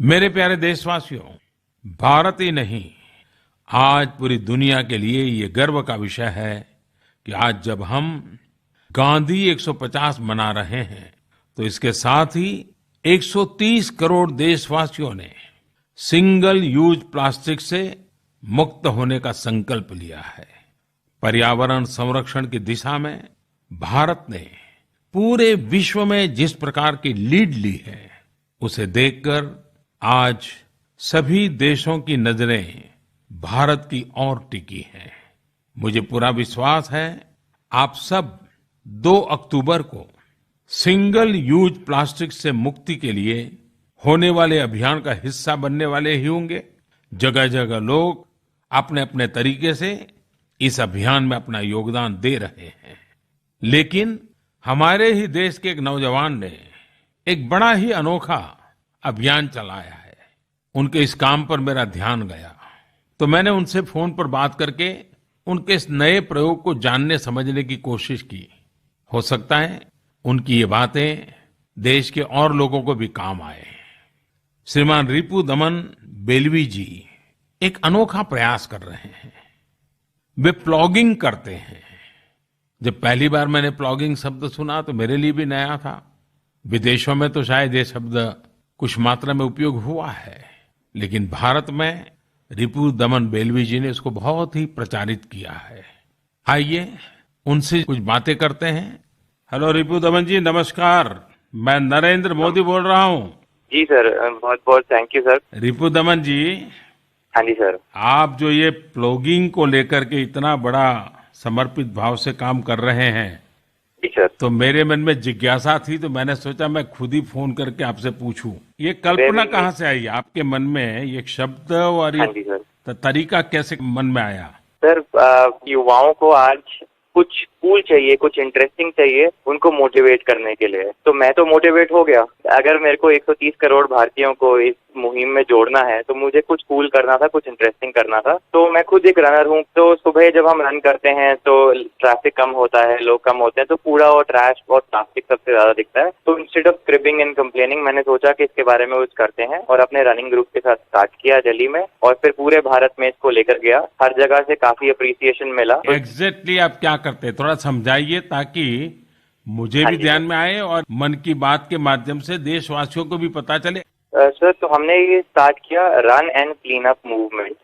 मेरे प्यारे देशवासियों, भारत ही नहीं, आज पूरी दुनिया के लिए ये गर्व का विषय है कि आज जब हम गांधी 150 मना रहे हैं, तो इसके साथ ही 130 करोड़ देशवासियों ने सिंगल यूज प्लास्टिक से मुक्त होने का संकल्प लिया है। पर्यावरण संरक्षण की दिशा में भारत ने पूरे विश्व में जिस प्रकार की लीड ली है, उसे देखकर आज सभी देशों की नजरें भारत की ओर टिकी हैं। मुझे पूरा विश्वास है आप सब 2 अक्टूबर को सिंगल यूज प्लास्टिक से मुक्ति के लिए होने वाले अभियान का हिस्सा बनने वाले ही होंगे। जगह जगह लोग अपने अपने तरीके से इस अभियान में अपना योगदान दे रहे हैं, लेकिन हमारे ही देश के एक नौजवान ने एक बड़ा ही अनोखा अभियान चलाया है। उनके इस काम पर मेरा ध्यान गया, तो मैंने उनसे फोन पर बात करके उनके इस नए प्रयोग को जानने समझने की कोशिश की। हो सकता है उनकी ये बातें देश के और लोगों को भी काम आए। श्रीमान रिपु दमन बेल्वी जी एक अनोखा प्रयास कर रहे हैं। वे प्लॉगिंग करते हैं। जब पहली बार मैंने प्लॉगिंग शब्द सुना तो मेरे लिए भी नया था। विदेशों में तो शायद ये शब्द कुछ मात्रा में उपयोग हुआ है, लेकिन भारत में रिपु दमन बेल्वी जी ने इसको बहुत ही प्रचारित किया है। आइए उनसे कुछ बातें करते हैं। हेलो रिपु दमन जी, नमस्कार। मैं नरेंद्र मोदी बोल रहा हूँ। जी सर, बहुत बहुत थैंक यू सर। रिपु दमन जी, हाँ जी सर। आप जो ये प्लॉगिंग को लेकर के इतना बड़ा समर्पित भाव से काम कर रहे हैं, जी सर, तो मेरे मन में जिज्ञासा थी, तो मैंने सोचा मैं खुद ही फोन करके आपसे पूछूं, ये कल्पना कहाँ से आई आपके मन में, ये शब्द और हाँ ये जी सर। तरीका कैसे मन में आया? सर, युवाओं को आज कुछ कूल चाहिए, कुछ इंटरेस्टिंग चाहिए उनको मोटिवेट करने के लिए। तो मैं तो मोटिवेट हो गया। अगर मेरे को 130 करोड़ भारतीयों को इस मुहिम में जोड़ना है तो मुझे कुछ कूल करना था, कुछ इंटरेस्टिंग करना था। तो मैं खुद एक रनर हूँ, तो सुबह जब हम रन करते हैं तो ट्रैफिक कम होता है, लोग कम होते हैं, तो कूड़ा और ट्रैश और प्लास्टिक सबसे ज्यादा दिखता है। तो इंस्टेड ऑफ स्क्रिबिंग एंड कंप्लेनिंग, मैंने सोचा कि इसके बारे में कुछ करते हैं और अपने रनिंग ग्रुप के साथ स्टार्ट किया दिल्ली में, और फिर पूरे भारत में इसको लेकर गया। हर जगह से काफी अप्रिसिएशन मिला। एग्जैक्टली आप क्या करते हैं, थोड़ा समझाइए ताकि मुझे हाँ भी जी ध्यान सर। में आए और मन की बात के माध्यम से देशवासियों को भी पता चले। सर, तो हमने ये स्टार्ट किया run and clean up movement,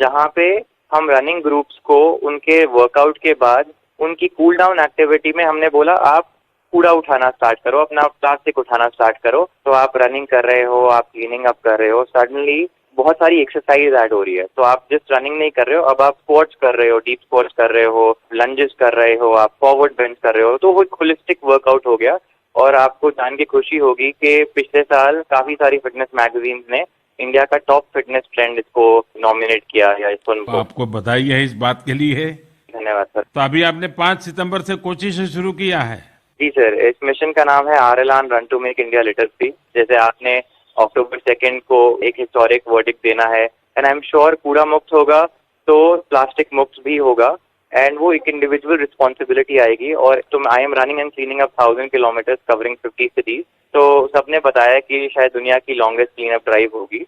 जहाँ पे हम रनिंग ग्रुप्स को उनके वर्कआउट के बाद उनकी कूल डाउन एक्टिविटी में हमने बोला आप कूड़ा उठाना स्टार्ट करो, अपना प्लास्टिक उठाना स्टार्ट करो। तो आप रनिंग कर रहे हो, आप क्लीनिंग अप कर रहे हो, सडनली बहुत सारी एक्सरसाइज ऐड हो रही है। तो आप जस्ट रनिंग नहीं कर रहे हो, अब आप स्क्वाट्स कर रहे हो, डीप स्क्वाट्स कर रहे हो, लंजेस कर रहे हो, आप फॉरवर्ड बेंच कर रहे हो। तो वो एक होलिस्टिक वर्कआउट हो गया। और आपको जान के खुशी होगी कि पिछले साल काफी सारी फिटनेस मैगजीन्स ने इंडिया का टॉप फिटनेस ट्रेंड इसको नॉमिनेट किया या इसको तो आपको बधाई है इस बात के लिए। धन्यवाद सर। तो अभी आपने 5 सितंबर से कोची से शुरू किया है? जी सर, इस मिशन का नाम है आर-एल-आन run to make India litter free. जैसे आपने अक्टूबर 2 को एक हिस्टोरिक वर्डिक्ट देना है, एंड आई एम श्योर कूड़ा मुक्त होगा तो प्लास्टिक मुक्त भी होगा, एंड वो एक इंडिविजुअल रिस्पॉन्सिबिलिटी आएगी। और I am running and cleaning up 1000 kilometres covering 50 cities. तो सबने बताया कि शायद दुनिया की लॉन्गेस्ट क्लीन अप ड्राइव होगी।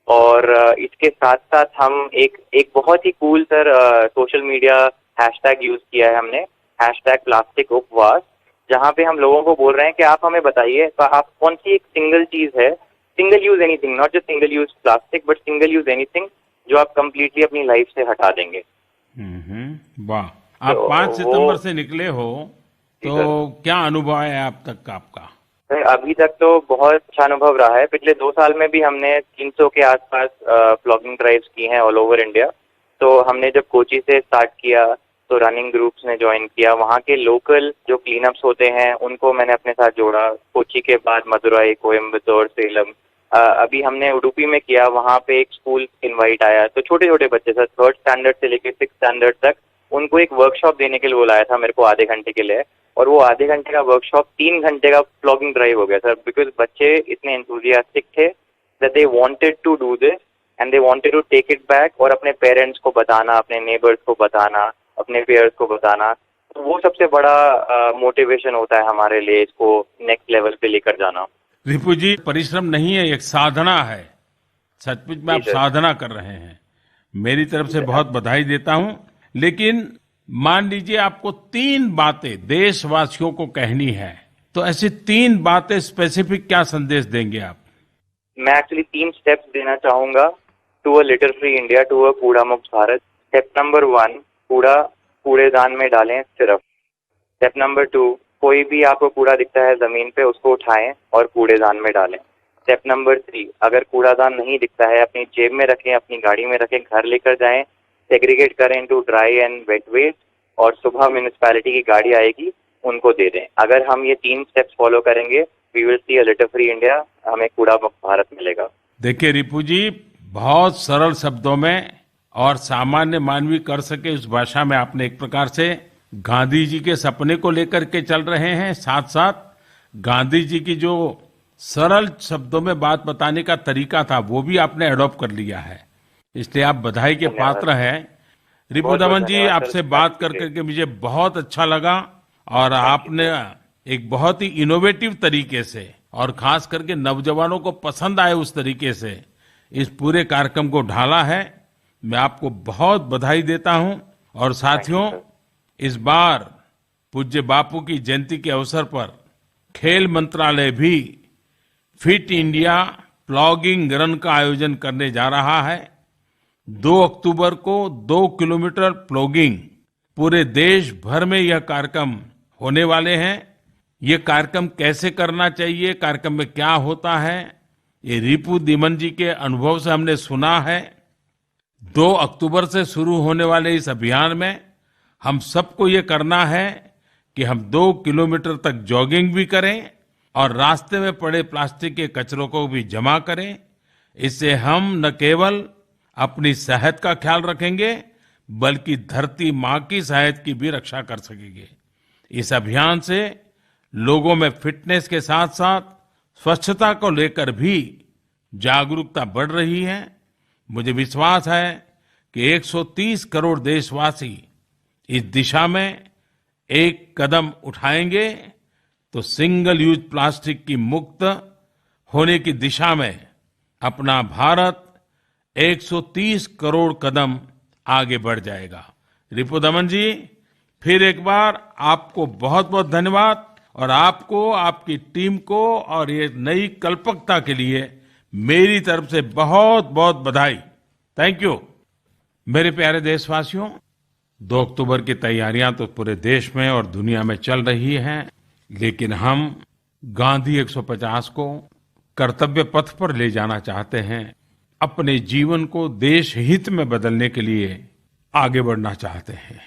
और इसके साथ साथ हम एक बहुत ही cool sir social media hashtag use किया है हमने, हैशटैग प्लास्टिक उपवास, जहाँ पे हम लोगों को बोल रहे हैं कि आप हमें बताइए आप कौन सी एक सिंगल चीज है, single use anything, not just single use plastic but single use anything, जो आप कंप्लीटली अपनी लाइफ से हटा देंगे। वाह, आप तो 5 सितंबर से निकले हो, जी तो सर। क्या अनुभव है अब तक का आपका? सर, अभी तक तो बहुत अच्छा अनुभव रहा है। पिछले 2 साल में भी हमने 300 के आसपास प्लॉगिंग ड्राइव्स की हैं ऑल ओवर इंडिया। तो हमने जब कोची से स्टार्ट किया तो रनिंग ग्रुप्स ने ज्वाइन किया, वहाँ के लोकल जो क्लीनअप्स होते हैं उनको मैंने अपने साथ जोड़ा। कोची के बाद मदुरई, कोयम्बतूर, सेलम, अभी हमने उडुपी में किया, वहाँ पे एक स्कूल इनवाइट आया। तो छोटे छोटे बच्चे सर, 3rd स्टैंडर्ड से लेकर 6th स्टैंडर्ड तक, उनको एक वर्कशॉप देने के लिए बुलाया था मेरे को आधे घंटे के लिए। और वो आधे घंटे का वर्कशॉप 3 घंटे का प्लॉगिंग ड्राइव हो गया सर, बिकॉज बच्चे इतने एंथुजियास्टिक थे that they wanted to do this and they wanted to take it back, और अपने पेरेंट्स को बताना, अपने नेबर्स को बताना, अपने पेयर्स को बताना। तो वो सबसे बड़ा मोटिवेशन होता है हमारे लिए इसको नेक्स्ट लेवल पे लेकर जाना। रिपु जी, परिश्रम नहीं है, एक साधना है। सचमुच में जी आप सर। साधना कर रहे हैं। मेरी तरफ से सर। बहुत बधाई देता हूं। लेकिन मान लीजिए आपको 3 बातें देशवासियों को कहनी है, तो ऐसी 3 बातें स्पेसिफिक क्या संदेश देंगे आप? मैं एक्चुअली 3 स्टेप्स देना चाहूंगा to a litter free India, to a कूड़ा मुक्त भारत। स्टेप नंबर 1, कूड़ा कूड़ेदान में डालें सिर्फ। स्टेप नंबर 2, कोई भी आपको कूड़ा दिखता है जमीन पे, उसको उठाएं और कूड़ेदान में डालें। स्टेप नंबर 3, अगर कूड़ादान नहीं दिखता है, अपनी जेब में रखें, अपनी गाड़ी में रखें, घर लेकर जाएं, सेग्रीगेट करें into dry and wet waste, और सुबह म्यूनिसिपैलिटी की गाड़ी आएगी, उनको दे दें। अगर हम ये 3 स्टेप्स फॉलो करेंगे, we will see a litter free India, हमें कूड़ा मुक्त भारत मिलेगा। देखिए रिपु जी, बहुत सरल शब्दों में और सामान्य मानवी कर सके उस भाषा में आपने एक प्रकार से गांधी जी के सपने को लेकर के चल रहे हैं, साथ साथ गांधी जी की जो सरल शब्दों में बात बताने का तरीका था वो भी आपने अडॉप्ट कर लिया है। इसलिए आप बधाई के धन्यवाद। पात्र हैं। रिपु बहुत बहुत दमन जी, धन्यवाद आपसे सर। बात कर करके मुझे बहुत अच्छा लगा, और आपने एक बहुत ही इनोवेटिव तरीके से और खास करके नौजवानों को पसंद आए उस तरीके से इस पूरे कार्यक्रम को ढाला है। मैं आपको बहुत बधाई देता हूं। और साथियों, इस बार पूज्य बापू की जयंती के अवसर पर खेल मंत्रालय भी फिट इंडिया प्लॉगिंग रन का आयोजन करने जा रहा है। 2 अक्टूबर को 2 किलोमीटर प्लॉगिंग, पूरे देश भर में यह कार्यक्रम होने वाले हैं। ये कार्यक्रम कैसे करना चाहिए, कार्यक्रम में क्या होता है, ये रिपु दमन जी के अनुभव से हमने सुना है। 2 अक्टूबर से शुरू होने वाले इस अभियान में हम सबको ये करना है कि हम 2 किलोमीटर तक जॉगिंग भी करें और रास्ते में पड़े प्लास्टिक के कचरों को भी जमा करें। इससे हम न केवल अपनी सेहत का ख्याल रखेंगे, बल्कि धरती माँ की सेहत की भी रक्षा कर सकेंगे। इस अभियान से लोगों में फिटनेस के साथ साथ स्वच्छता को लेकर भी जागरूकता बढ़ रही है। मुझे विश्वास है कि 130 करोड़ देशवासी इस दिशा में एक कदम उठाएंगे तो सिंगल यूज प्लास्टिक की मुक्त होने की दिशा में अपना भारत 130 करोड़ कदम आगे बढ़ जाएगा। रिपु दमन जी, फिर एक बार आपको बहुत बहुत धन्यवाद, और आपको, आपकी टीम को और ये नई कल्पकता के लिए मेरी तरफ से बहुत बहुत बधाई। Thank you. मेरे प्यारे देशवासियों, 2 अक्टूबर की तैयारियां तो पूरे देश में और दुनिया में चल रही हैं, लेकिन हम गांधी 150 को कर्तव्य पथ पर ले जाना चाहते हैं। अपने जीवन को देश हित में बदलने के लिए आगे बढ़ना चाहते हैं।